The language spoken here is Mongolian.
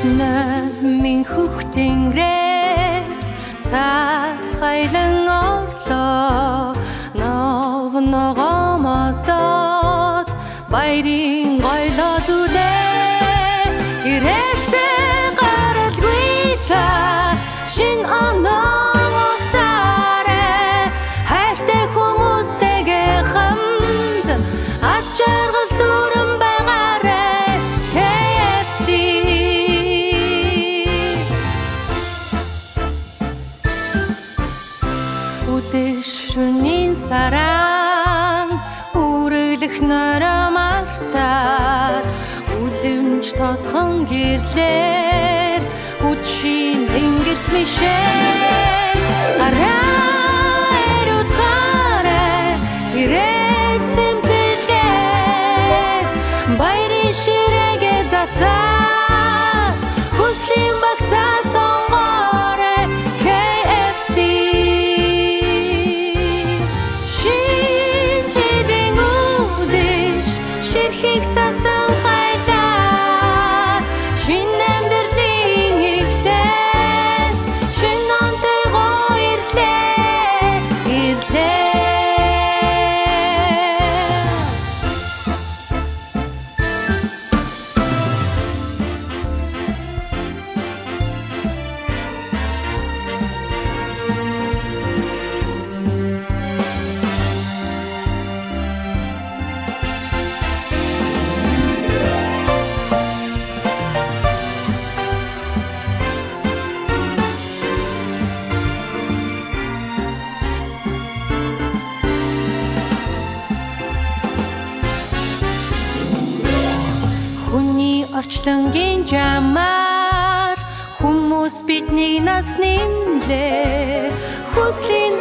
Min хүүхдингээс цаас хайлан орлоо ногоо модод баярын гойлоо зүлээ ирээсээ гаралгүй та шин оноогоогтаарэ хайртай хүмүүстэйгээ хамт аз жаргал дүүрэн байгаарэ KFC Шөнийн саран үргэлэх нойроо мартаад үлэмж тотхон гэрлэр үдшийн тэнгэрт мишээ гараа эрутгаарай ирээд сэмтэлгээд баярын ширээгээ засаад хүслийн багцаа сонгоорой KFC Ширхэг засан хайдаад шин амьдралын эхлээд шин онтойгоо ирлээ Орчлонгийн жамаар хүмүүс бидний нас нэмлээ хүслийн